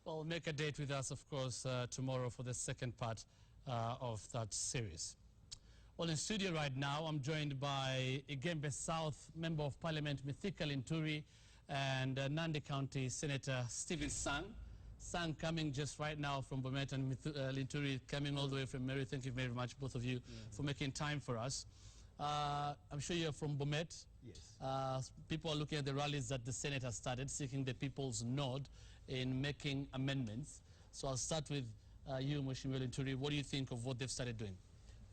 Well, make a date with us, of course, tomorrow for the second part of that series. Well, in studio right now, I'm joined by Igembe South Member of Parliament Mithika Linturi and Nandi County Senator Stephen Sang. Sang coming just right now from Bomet, and Linturi coming all the way from Mary. Thank you very much, both of you, for making time for us. I'm sure you're from Bomet. Yes. People are looking at the rallies that the Senate has started, seeking the people's nod in making amendments. So I'll start with you, Mheshimiwa Linturi. What do you think of what they've started doing?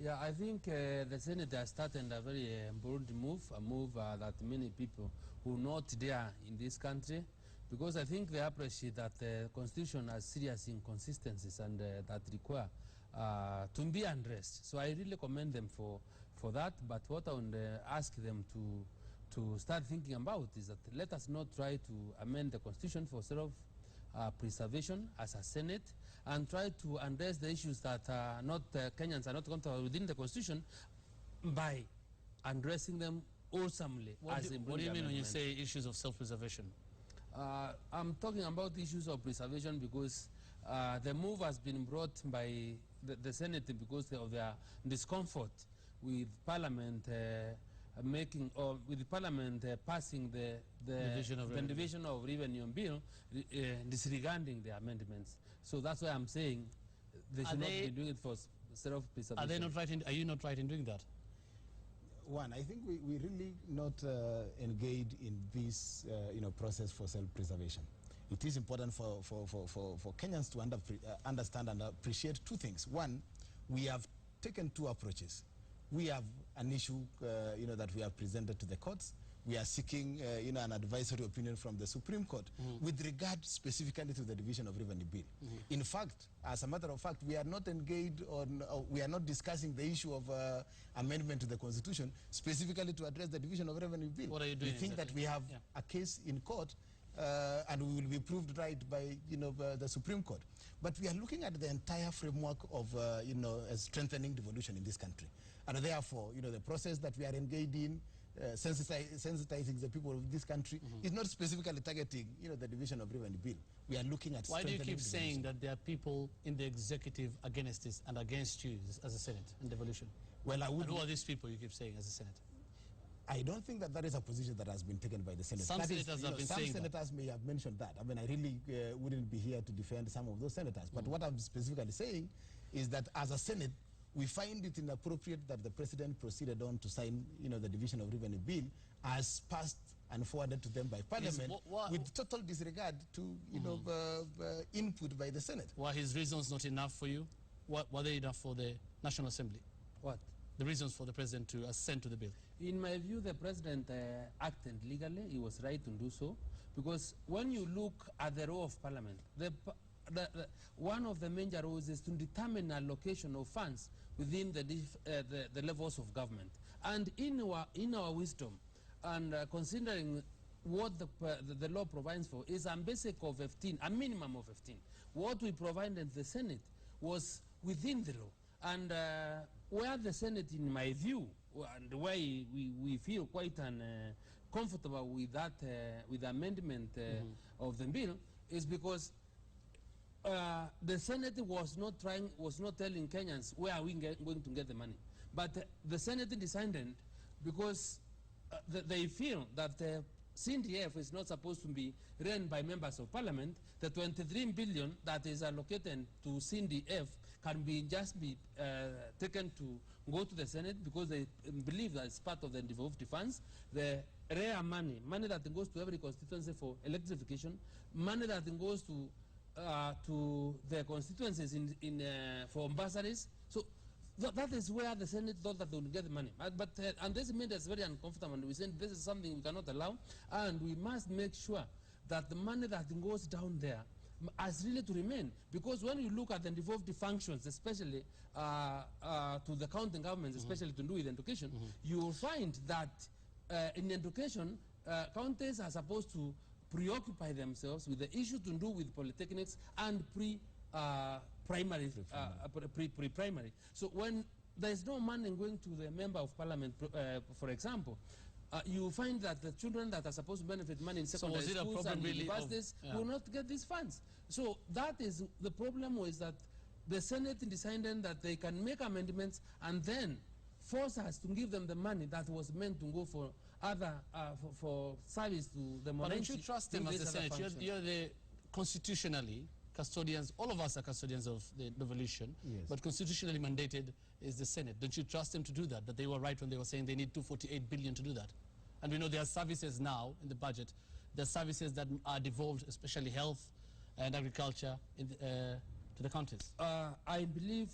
Yeah, I think the Senate has started a very important move, a move that many people who not there in this country, because I think they appreciate that the Constitution has serious inconsistencies and that require to be addressed. So I really commend them for that. But what I would ask them to start thinking about is that let us not try to amend the Constitution for self-preservation as a Senate, and try to address the issues that Kenyans are not comfortable within the Constitution by addressing them wholesomely. What do you mean when you say issues of self-preservation? I'm talking about issues of preservation because the move has been brought by the Senate because of their discomfort with Parliament passing the Division of Revenue Bill disregarding the amendments. So that's why I'm saying they should not be doing it for self-preservation. Are they not right are you not right in doing that? One, I think we really not engaged in this process for self-preservation. It is important for Kenyans to understand and appreciate two things. One, we have taken two approaches. We have an issue that we have presented to the courts. We are seeking an advisory opinion from the Supreme Court with regard specifically to the Division of Revenue Bill. In fact, as a matter of fact, we are not engaged on, we are not discussing the issue of amendment to the Constitution specifically to address the Division of Revenue Bill. What are you doing? We think that we have a case in court and we will be proved right by the Supreme Court. But we are looking at the entire framework of strengthening devolution in this country, and therefore the process that we are engaged in, sensitizing the people of this country, is not specifically targeting the Division of Revenue Bill. We are looking at. Why do you keep saying that there are people in the executive against this and against you as a Senate and devolution? Well, and who are these people you keep saying as a Senate? I don't think that is a position that has been taken by the Senate. Some senators have been saying some senators may have mentioned that. I mean, I really wouldn't be here to defend some of those senators. But what I'm specifically saying is that as a Senate, we find it inappropriate that the President proceeded on to sign, the Division of Revenue Bill as passed and forwarded to them by Parliament with total disregard to, input by the Senate. Were his reasons not enough for you? Were they enough for the National Assembly? What? The reasons for the President to assent to the bill? In my view, the President acted legally. He was right to do so, because when you look at the role of Parliament, one of the major roles is to determine allocation of funds within the levels of government. And in our wisdom, and considering what the law provides for, is a basic of 15, a minimum of 15. What we provided in the Senate was within the law. And where the Senate, in my view, and the way we feel quite comfortable with that, with the amendment of the bill, is because the Senate was not telling Kenyans where are we going to get the money. But the Senate decided, because they feel that CNDF is not supposed to be run by members of Parliament, the 23 billion that is allocated to CNDF can be taken to go to the Senate, because they believe that it's part of the devolved funds. The rare money that goes to every constituency for electrification, money that goes to the constituencies for bursaries. So that is where the Senate thought that they would get the money. And this made us very uncomfortable, and we said this is something we cannot allow, and we must make sure that the money that goes down there has really to remain. Because when you look at the devolved functions, especially to the county governments, especially to do with education, you will find that in education, counties are supposed to preoccupy themselves with the issue to do with polytechnics and pre-primary. So when there is no money going to the member of Parliament, for example, you find that the children that are supposed to benefit money in secondary was it a schools problem and really universities will not get these funds. So that is the problem, was that the Senate decided that they can make amendments and then force us to give them the money that was meant to go for other for service to the But minority. don't you trust them as the Senate? You're the constitutionally custodians, all of us are custodians of the revolution, Yes. but constitutionally mandated is the Senate. Don't you trust them to do that they were right when they were saying they need 248 billion to do that? And we know there are services now in the budget, there are services that are devolved, especially health and agriculture, in the, to the counties. I believe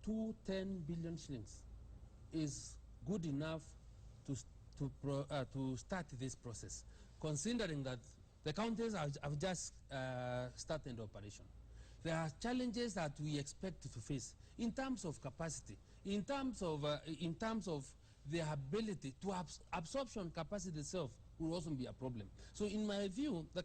210 billion shillings is good enough to start this process, considering that the counties have just started operation. There are challenges that we expect to face in terms of capacity, in terms of their ability to absorption capacity itself will also be a problem. So in my view, the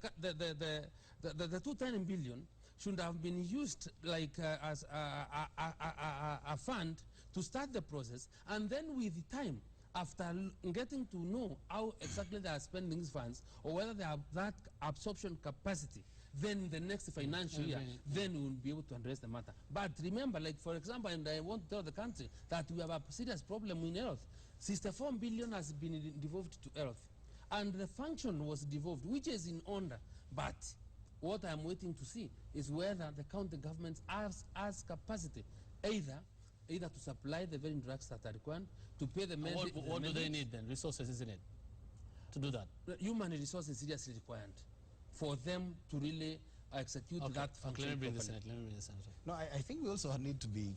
210 billion should have been used like as a fund to start the process, and then with the time, after getting to know how exactly they are spending these funds, or whether they have that absorption capacity, then the next financial year, then we will be able to address the matter. But remember, like for example, and I want to tell the country that we have a serious problem in health. 64 billion has been devolved to health, and the function was devolved, which is in order. But what I'm waiting to see is whether the county governments has capacity, either to supply the very drugs that are required, to pay the men. What do they need then? Resources, isn't it? To do that? Human resources is seriously required for them to really execute that function. Let me bring the Senate. No, I think we also need to be,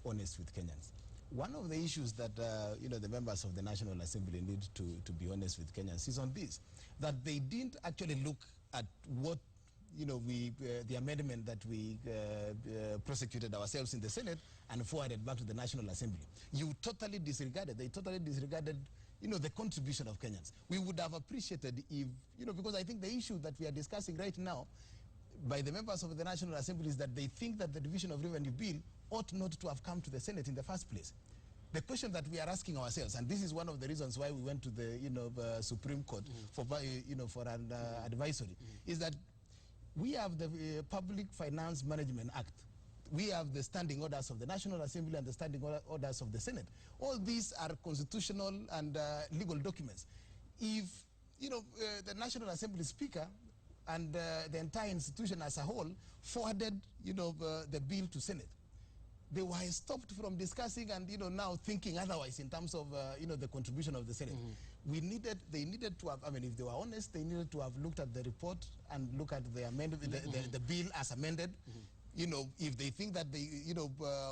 honest with Kenyans. One of the issues that, the members of the National Assembly need to be honest with Kenyans is on this, that they didn't actually look at what, the amendment that we prosecuted ourselves in the Senate and forwarded back to the National Assembly. They totally disregarded, the contribution of Kenyans. We would have appreciated if, because I think the issue that we are discussing right now by the members of the National Assembly is that they think that the Division of Revenue Bill ought not to have come to the Senate in the first place. The question that we are asking ourselves, and this is one of the reasons why we went to the Supreme Court for an advisory, is that we have the Public Finance Management Act. We have the standing orders of the National Assembly and the standing orders of the Senate. All these are constitutional and legal documents. If the National Assembly Speaker and the entire institution as a whole forwarded the bill to Senate, they were stopped from discussing and now thinking otherwise in terms of the contribution of the Senate. They needed to have, if they were honest, they needed to have looked at the report and look at the amendment, the bill as amended. If they think that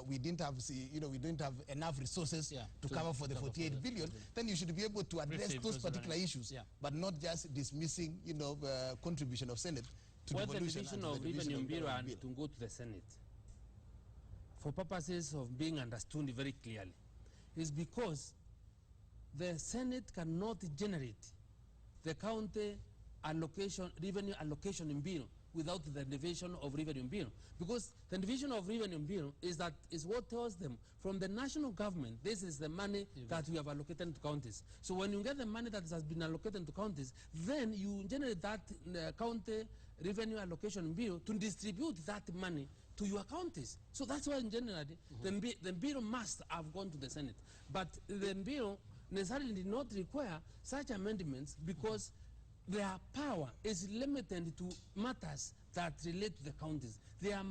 we didn't have enough resources to cover for the 48 billion, then you should be able to address those particular issues, but not just dismissing contribution of Senate to the devolution division of Revenue Bureau and to go to the Senate, for purposes of being understood very clearly, is because the Senate cannot generate the county revenue allocation in bill without the division of revenue bill, because the division of revenue bill is what tells them from the national government, this is the money that we have allocated to counties. So when you get the money that has been allocated to counties, then you generate that county revenue allocation bill to distribute that money to your counties. So that's why in general the bill must have gone to the Senate, but the bill necessarily did not require such amendments because their power is limited to matters that relate to the counties. Their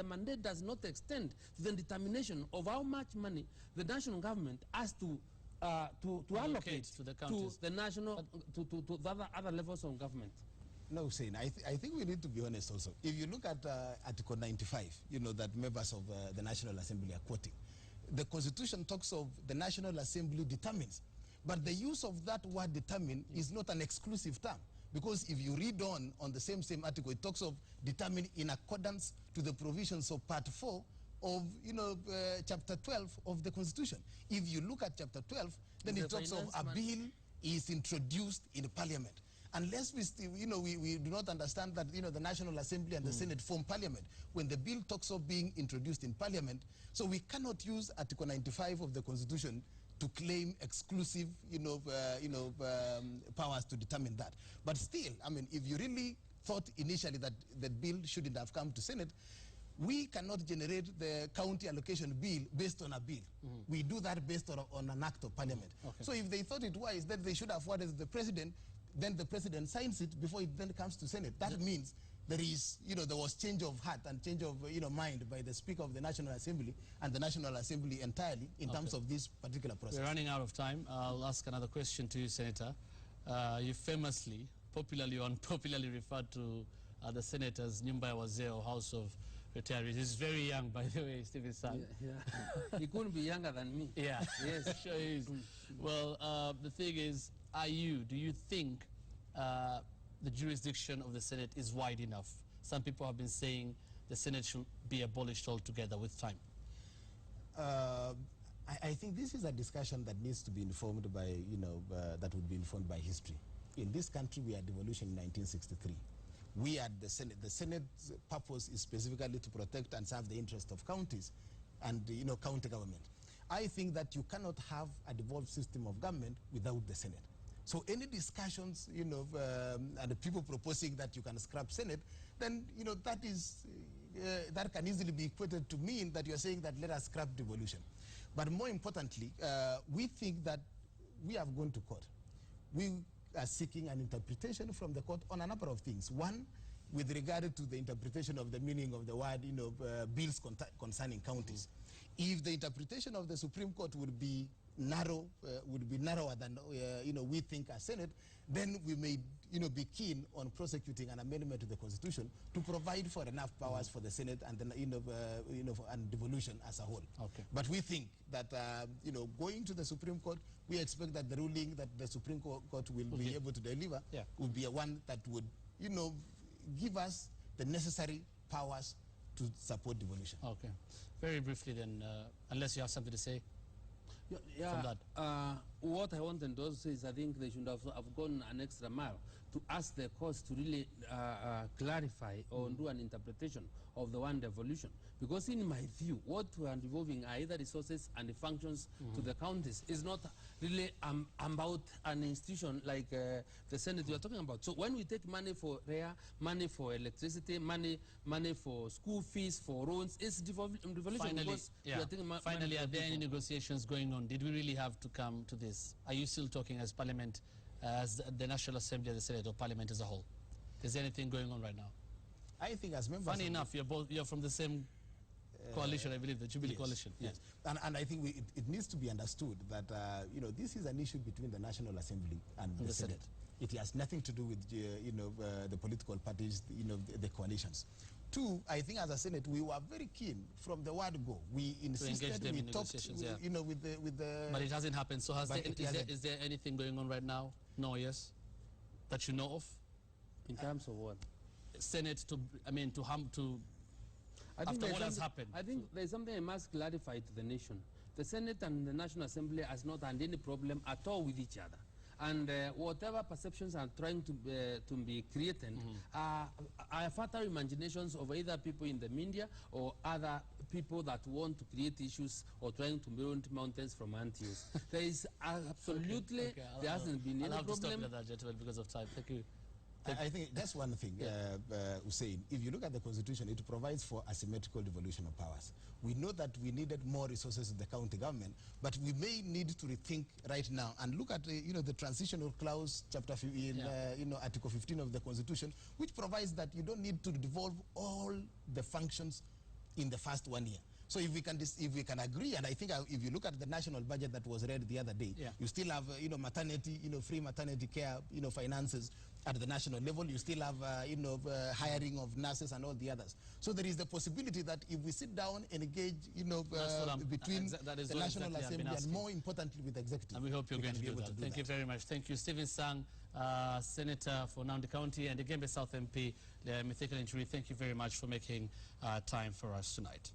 mandate does not extend to the determination of how much money the national government has to allocate to the counties, to the national, to the other levels of government. No, Hussein, I think we need to be honest also. If you look at Article 95, that members of the National Assembly are quoting, the Constitution talks of the National Assembly determines. But the use of that word determine is not an exclusive term, because if you read on the same article, it talks of determine in accordance to the provisions of Part 4 of Chapter 12 of the Constitution. If you look at Chapter 12, then it talks of a bill is introduced in Parliament. Unless we still, we do not understand that the National Assembly and the Senate form Parliament when the bill talks of being introduced in Parliament. So we cannot use Article 95 of the Constitution to claim exclusive, powers to determine that. But still, I mean, if you really thought initially that the bill shouldn't have come to Senate, we cannot generate the county allocation bill based on a bill. We do that based on an act of parliament. Okay. So if they thought it wise that they should have forwarded the president, then the president signs it before it then comes to Senate. That means there is, there was change of heart and change of, mind by the Speaker of the National Assembly and the National Assembly entirely in terms of this particular process. We're running out of time. I'll ask another question to you, Senator. You famously, popularly or unpopularly referred to the Senate as Nyumba ya Wazee, or House of Retirees. He's very young, by the way, Stephen Sang. Yeah. He couldn't be younger than me. Yeah, Yes. Sure he is. Well, the thing is, do you think the jurisdiction of the Senate is wide enough? Some people have been saying the Senate should be abolished altogether with time. I think this is a discussion that needs to be informed by, that would be informed by history. In this country, we had devolution in 1963. We had the Senate. The Senate's purpose is specifically to protect and serve the interest of counties and, county government. I think that you cannot have a devolved system of government without the Senate. So any discussions, and the people proposing that you can scrap Senate, then, that can easily be equated to mean that you're saying that let us scrap devolution. But more importantly, we think that we have gone to court. We are seeking an interpretation from the court on a number of things. One, with regard to the interpretation of the meaning of the word, bills concerning counties. If the interpretation of the Supreme Court would be narrow, would be narrower than we think as Senate, then we may be keen on prosecuting an amendment to the Constitution to provide for enough powers for the Senate and then and devolution as a whole. Okay. But we think that going to the Supreme Court, we expect that the ruling that the Supreme Court will be able to deliver will be a one that would give us the necessary powers to support devolution. Okay. Very briefly then, unless you have something to say. From that. What I want to also say is I think they should have gone an extra mile to ask the courts to really clarify or do an interpretation of the one devolution. Because in my view, what we are devolving are either resources and the functions to the counties. Is not really about an institution like the Senate you are talking about. So when we take money for REA, money for electricity, money for school fees, for roads, it's devolution. Finally, are there any negotiations going on? Did we really have to come to this? Are you still talking as Parliament, as the National Assembly, the Senate, or Parliament as a whole? Is there anything going on right now? I think as members... Funny enough, you're from the same coalition, I believe, the Jubilee coalition. Yes. And I think it needs to be understood that, this is an issue between the National Assembly and the Senate. It has nothing to do with, the political parties, the coalitions. Two, I think as a Senate, we were very keen from the word go. We insisted, we talked, with the... But it hasn't happened. So is there anything going on right now? No, yes? That you know of? In terms of what? Senate after what has happened. I think there's something I must clarify to the nation. The Senate and the National Assembly has not had any problem at all with each other. And whatever perceptions are trying to be created are fertile imaginations of either people in the media or other people that want to create issues or trying to build mountains from ant hills. There is absolutely, there hasn't been any problem. I'll have to stop that, gentlemen, because of time. Thank you. I think that's one thing, Hussein. If you look at the Constitution, it provides for asymmetrical devolution of powers. We know that we needed more resources in the county government, but we may need to rethink right now and look at the transitional clause, chapter Article 15 of the Constitution, which provides that you don't need to devolve all the functions in the first 1 year. So if we can agree, and I think if you look at the national budget that was read the other day, you still have maternity, free maternity care, finances at the national level. You still have hiring of nurses and all the others. So there is the possibility that if we sit down and engage, between the National Assembly and more importantly with the executive, and we hope you're going to do that. Thank you very much. Thank you, Stephen Sang, Senator for Nandi County, and Igembe South MP, Mithika Linturi. Thank you very much for making time for us tonight.